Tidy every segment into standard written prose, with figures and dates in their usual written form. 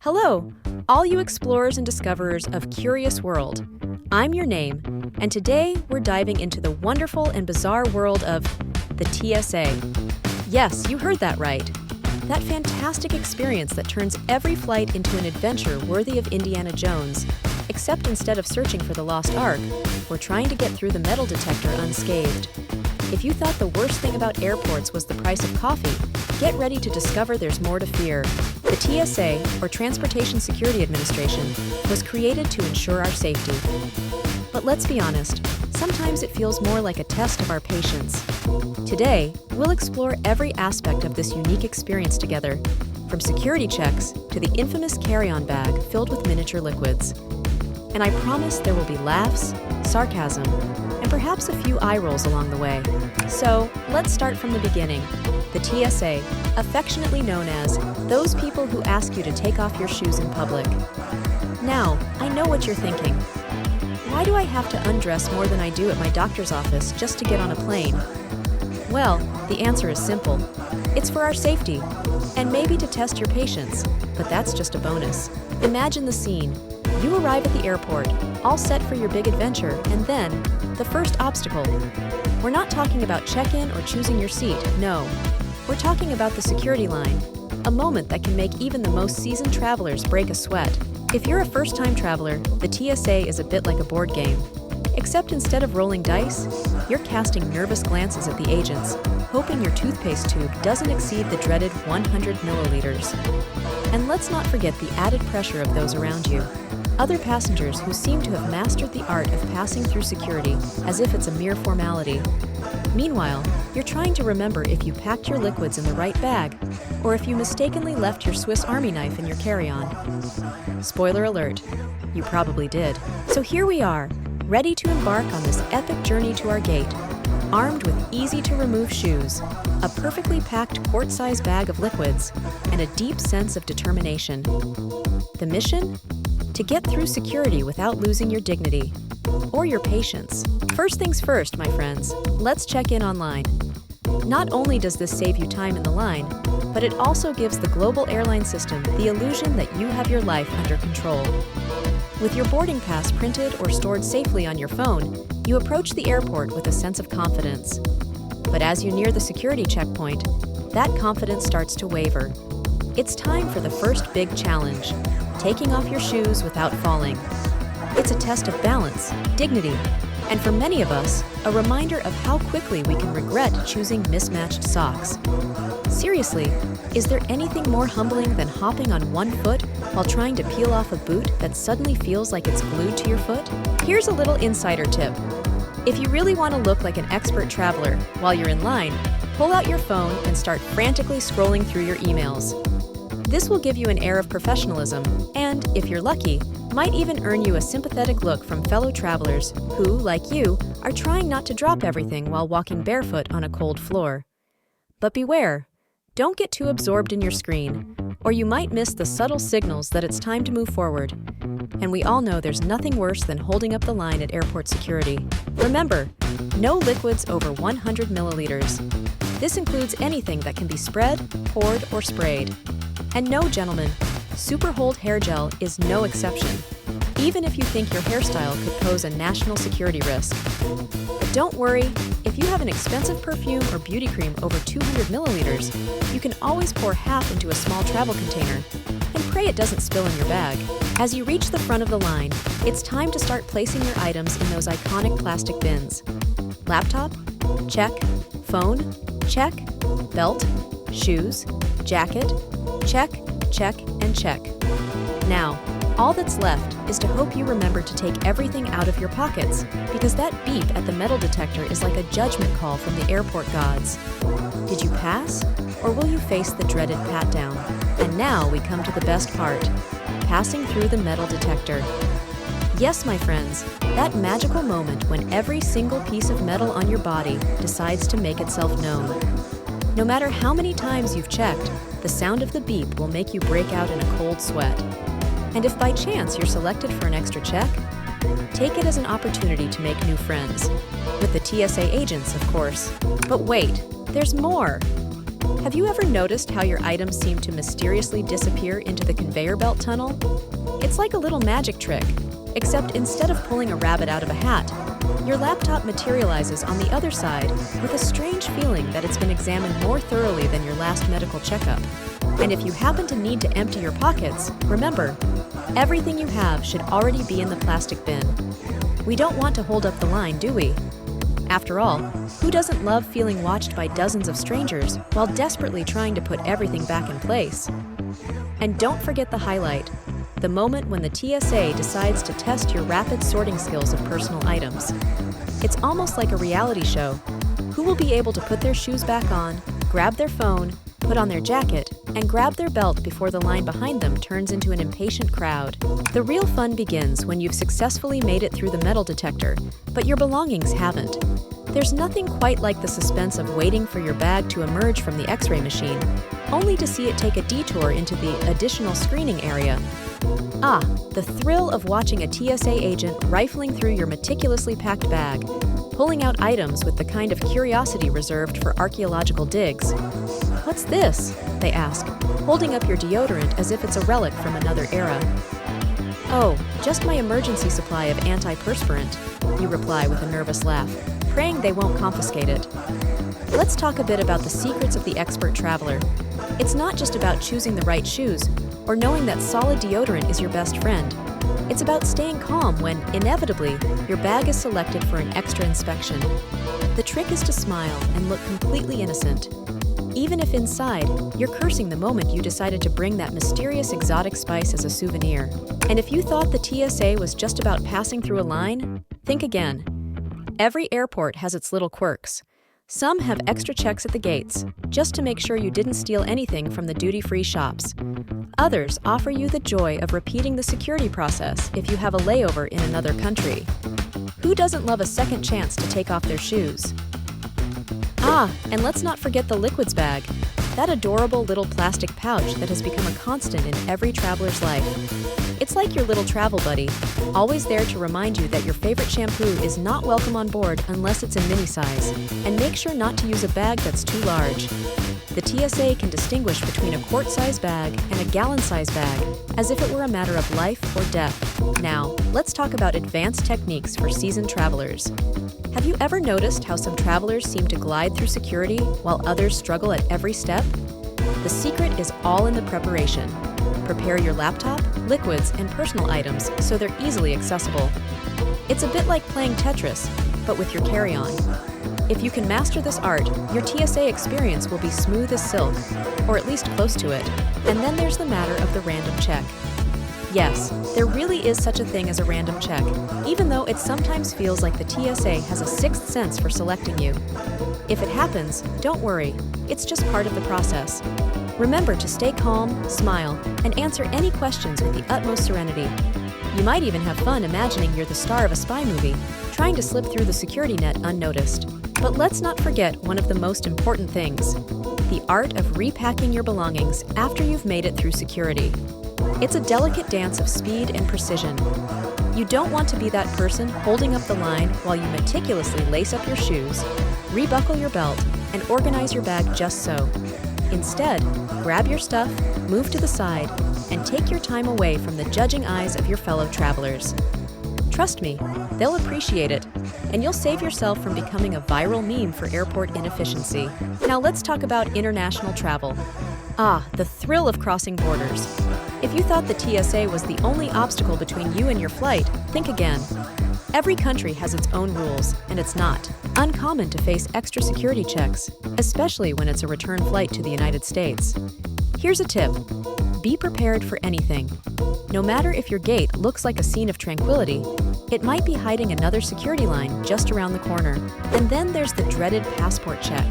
Hello, all you explorers and discoverers of Curious World. I'm your name, and today we're diving into the wonderful and bizarre world of the TSA. Yes, you heard that right. That fantastic experience that turns every flight into an adventure worthy of Indiana Jones, except instead of searching for the lost Ark, we're trying to get through the metal detector unscathed. If you thought the worst thing about airports was the price of coffee, get ready to discover there's more to fear. The TSA, or Transportation Security Administration, was created to ensure our safety. But let's be honest, sometimes it feels more like a test of our patience. Today, we'll explore every aspect of this unique experience together, from security checks to the infamous carry-on bag filled with miniature liquids. And I promise there will be laughs, sarcasm, and perhaps a few eye rolls along the way. So, let's start from the beginning. The TSA, affectionately known as those people who ask you to take off your shoes in public. Now, I know what you're thinking. Why do I have to undress more than I do at my doctor's office just to get on a plane? Well, the answer is simple. It's for our safety, and maybe to test your patience, but that's just a bonus. Imagine the scene. You arrive at the airport, all set for your big adventure, and then, the first obstacle. We're not talking about check-in or choosing your seat, no. We're talking about the security line, a moment that can make even the most seasoned travelers break a sweat. If you're a first-time traveler, the TSA is a bit like a board game. Except instead of rolling dice, you're casting nervous glances at the agents, hoping your toothpaste tube doesn't exceed the dreaded 100 milliliters. And let's not forget the added pressure of those around you. Other passengers who seem to have mastered the art of passing through security as if it's a mere formality. Meanwhile, you're trying to remember if you packed your liquids in the right bag, or if you mistakenly left your Swiss Army knife in your carry-on. Spoiler alert, you probably did. So here we are, ready to embark on this epic journey to our gate, armed with easy-to-remove shoes, a perfectly packed quart-sized bag of liquids, and a deep sense of determination. The mission? To get through security without losing your dignity or your patience. First things first, my friends, let's check in online. Not only does this save you time in the line, but it also gives the global airline system the illusion that you have your life under control. With your boarding pass printed or stored safely on your phone, you approach the airport with a sense of confidence. But as you near the security checkpoint, that confidence starts to waver. It's time for the first big challenge. Taking off your shoes without falling. It's a test of balance, dignity, and for many of us, a reminder of how quickly we can regret choosing mismatched socks. Seriously, is there anything more humbling than hopping on one foot while trying to peel off a boot that suddenly feels like it's glued to your foot? Here's a little insider tip. If you really want to look like an expert traveler while you're in line, pull out your phone and start frantically scrolling through your emails. This will give you an air of professionalism and, if you're lucky, might even earn you a sympathetic look from fellow travelers who, like you, are trying not to drop everything while walking barefoot on a cold floor. But beware, don't get too absorbed in your screen, or you might miss the subtle signals that it's time to move forward. And we all know there's nothing worse than holding up the line at airport security. Remember, no liquids over 100 milliliters. This includes anything that can be spread, poured, or sprayed. And no, gentlemen, Super Hold hair gel is no exception, even if you think your hairstyle could pose a national security risk. But don't worry, if you have an expensive perfume or beauty cream over 200 milliliters, you can always pour half into a small travel container, and pray it doesn't spill in your bag. As you reach the front of the line, it's time to start placing your items in those iconic plastic bins. Laptop? Check. Phone? Check. Belt? Shoes? Jacket? Check, check, and check. Now, all that's left is to hope you remember to take everything out of your pockets, because that beep at the metal detector is like a judgment call from the airport gods. Did you pass, or will you face the dreaded pat-down? And now we come to the best part, passing through the metal detector. Yes, my friends, that magical moment when every single piece of metal on your body decides to make itself known. No matter how many times you've checked, the sound of the beep will make you break out in a cold sweat. And if by chance you're selected for an extra check, take it as an opportunity to make new friends. With the TSA agents, of course. But wait, there's more! Have you ever noticed how your items seem to mysteriously disappear into the conveyor belt tunnel? It's like a little magic trick, except instead of pulling a rabbit out of a hat, your laptop materializes on the other side with a strange feeling that it's been examined more thoroughly than your last medical checkup. And if you happen to need to empty your pockets, remember, everything you have should already be in the plastic bin. We don't want to hold up the line, do we? After all, who doesn't love feeling watched by dozens of strangers while desperately trying to put everything back in place? And don't forget the highlight, the moment when the TSA decides to test your rapid sorting skills of personal items. It's almost like a reality show. Who will be able to put their shoes back on, grab their phone, put on their jacket, and grab their belt before the line behind them turns into an impatient crowd? The real fun begins when you've successfully made it through the metal detector, but your belongings haven't. There's nothing quite like the suspense of waiting for your bag to emerge from the X-ray machine, only to see it take a detour into the additional screening area. Ah, the thrill of watching a TSA agent rifling through your meticulously packed bag, pulling out items with the kind of curiosity reserved for archaeological digs. "What's this?" they ask, holding up your deodorant as if it's a relic from another era. "Oh, just my emergency supply of antiperspirant," you reply with a nervous laugh, praying they won't confiscate it. Let's talk a bit about the secrets of the expert traveler. It's not just about choosing the right shoes or knowing that solid deodorant is your best friend. It's about staying calm when, inevitably, your bag is selected for an extra inspection. The trick is to smile and look completely innocent, even if inside, you're cursing the moment you decided to bring that mysterious exotic spice as a souvenir. And if you thought the TSA was just about passing through a line, think again. Every airport has its little quirks. Some have extra checks at the gates, just to make sure you didn't steal anything from the duty-free shops. Others offer you the joy of repeating the security process if you have a layover in another country. Who doesn't love a second chance to take off their shoes? Ah, and let's not forget the liquids bag, that adorable little plastic pouch that has become a constant in every traveler's life. It's like your little travel buddy, always there to remind you that your favorite shampoo is not welcome on board unless it's in mini size, and make sure not to use a bag that's too large. The TSA can distinguish between a quart-size bag and a gallon-size bag, as if it were a matter of life or death. Now, let's talk about advanced techniques for seasoned travelers. Have you ever noticed how some travelers seem to glide through security while others struggle at every step? The secret is all in the preparation. Prepare your laptop, liquids, and personal items so they're easily accessible. It's a bit like playing Tetris, but with your carry-on. If you can master this art, your TSA experience will be smooth as silk, or at least close to it. And then there's the matter of the random check. Yes, there really is such a thing as a random check, even though it sometimes feels like the TSA has a sixth sense for selecting you. If it happens, don't worry, it's just part of the process. Remember to stay calm, smile, and answer any questions with the utmost serenity. You might even have fun imagining you're the star of a spy movie, trying to slip through the security net unnoticed. But let's not forget one of the most important things, the art of repacking your belongings after you've made it through security. It's a delicate dance of speed and precision. You don't want to be that person holding up the line while you meticulously lace up your shoes, rebuckle your belt, and organize your bag just so. Instead, grab your stuff, move to the side, and take your time away from the judging eyes of your fellow travelers. Trust me, they'll appreciate it, and you'll save yourself from becoming a viral meme for airport inefficiency. Now let's talk about international travel. Ah, the thrill of crossing borders. If you thought the TSA was the only obstacle between you and your flight, think again. Every country has its own rules, and it's not uncommon to face extra security checks, especially when it's a return flight to the United States. Here's a tip. Be prepared for anything. No matter if your gate looks like a scene of tranquility, it might be hiding another security line just around the corner. And then there's the dreaded passport check.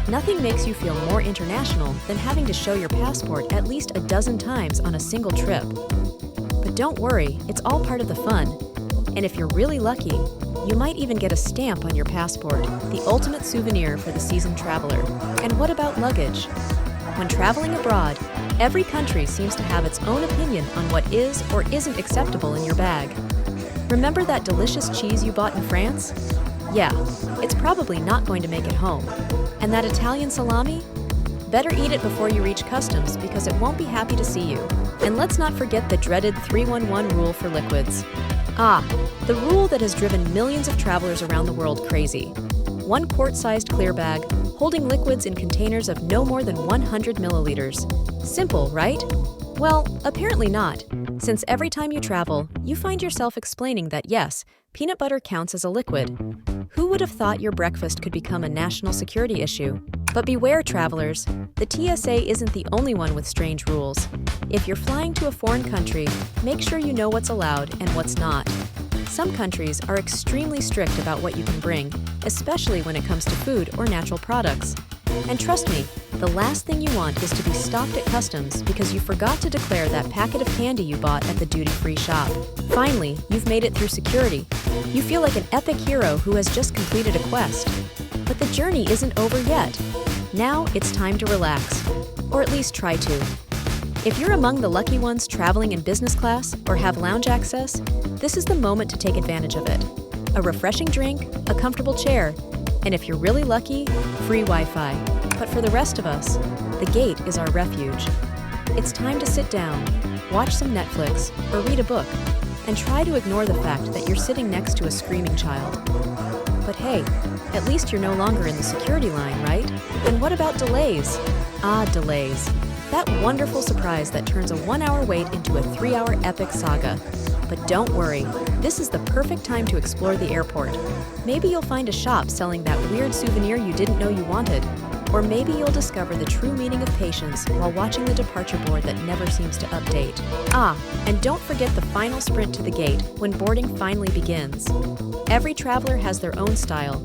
Nothing makes you feel more international than having to show your passport at least a dozen times on a single trip. But don't worry, it's all part of the fun. And if you're really lucky, you might even get a stamp on your passport, the ultimate souvenir for the seasoned traveler. And what about luggage? When traveling abroad, every country seems to have its own opinion on what is or isn't acceptable in your bag. Remember that delicious cheese you bought in France? Yeah, it's probably not going to make it home. And that Italian salami? Better eat it before you reach customs because it won't be happy to see you. And let's not forget the dreaded 311 rule for liquids. Ah, the rule that has driven millions of travelers around the world crazy. 1 quart-sized clear bag, holding liquids in containers of no more than 100 milliliters. Simple, right? Well, apparently not, since every time you travel, you find yourself explaining that yes, peanut butter counts as a liquid. Who would have thought your breakfast could become a national security issue? But beware, travelers, the TSA isn't the only one with strange rules. If you're flying to a foreign country, make sure you know what's allowed and what's not. Some countries are extremely strict about what you can bring, especially when it comes to food or natural products. And trust me, the last thing you want is to be stopped at customs because you forgot to declare that packet of candy you bought at the duty-free shop. Finally, you've made it through security. You feel like an epic hero who has just completed a quest. But the journey isn't over yet. Now it's time to relax, or at least try to. If you're among the lucky ones traveling in business class or have lounge access, this is the moment to take advantage of it. A refreshing drink, a comfortable chair, and if you're really lucky, free Wi-Fi. But for the rest of us, the gate is our refuge. It's time to sit down, watch some Netflix, or read a book, and try to ignore the fact that you're sitting next to a screaming child. But hey, at least you're no longer in the security line, right? And what about delays? Ah, delays. That wonderful surprise that turns a 1-hour wait into a 3-hour epic saga. But don't worry, this is the perfect time to explore the airport. Maybe you'll find a shop selling that weird souvenir you didn't know you wanted. Or maybe you'll discover the true meaning of patience while watching the departure board that never seems to update. Ah, and don't forget the final sprint to the gate when boarding finally begins. Every traveler has their own style.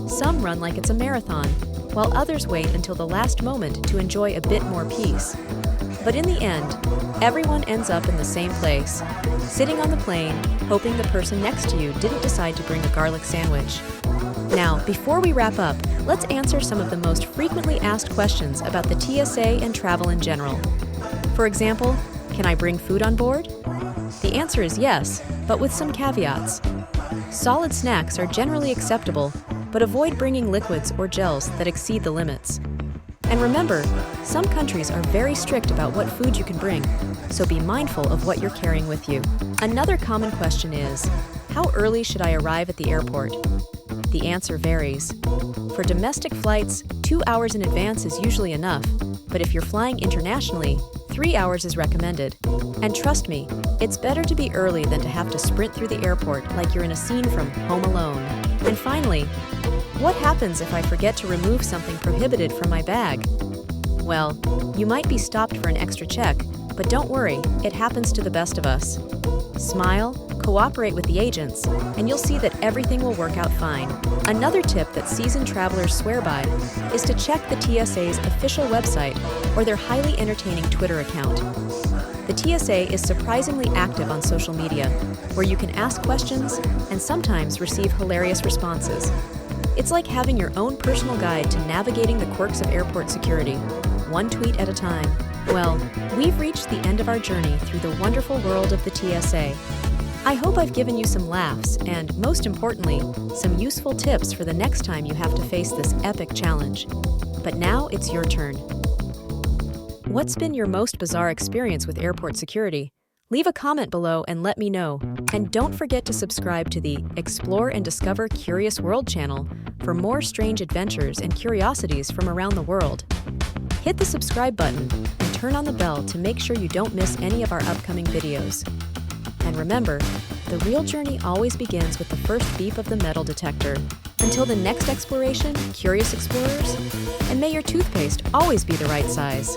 Some run like it's a marathon, while others wait until the last moment to enjoy a bit more peace. But in the end, everyone ends up in the same place, sitting on the plane, hoping the person next to you didn't decide to bring a garlic sandwich. Now, before we wrap up, let's answer some of the most frequently asked questions about the TSA and travel in general. For example, can I bring food on board? The answer is yes, but with some caveats. Solid snacks are generally acceptable, but avoid bringing liquids or gels that exceed the limits. And remember, some countries are very strict about what food you can bring, so be mindful of what you're carrying with you. Another common question is, how early should I arrive at the airport? The answer varies. For domestic flights, 2 hours in advance is usually enough, but if you're flying internationally, 3 hours is recommended. And trust me, it's better to be early than to have to sprint through the airport like you're in a scene from Home Alone. And finally, what happens if I forget to remove something prohibited from my bag? Well, you might be stopped for an extra check, but don't worry, it happens to the best of us. Smile, cooperate with the agents, and you'll see that everything will work out fine. Another tip that seasoned travelers swear by is to check the TSA's official website or their highly entertaining Twitter account. The TSA is surprisingly active on social media, where you can ask questions and sometimes receive hilarious responses. It's like having your own personal guide to navigating the quirks of airport security, one tweet at a time. Well, we've reached the end of our journey through the wonderful world of the TSA. I hope I've given you some laughs and, most importantly, some useful tips for the next time you have to face this epic challenge. But now it's your turn. What's been your most bizarre experience with airport security? Leave a comment below and let me know. And don't forget to subscribe to the Explore and Discover Curious World channel for more strange adventures and curiosities from around the world. Hit the subscribe button and turn on the bell to make sure you don't miss any of our upcoming videos. And remember, the real journey always begins with the first beep of the metal detector. Until the next exploration, curious explorers, and may your toothpaste always be the right size.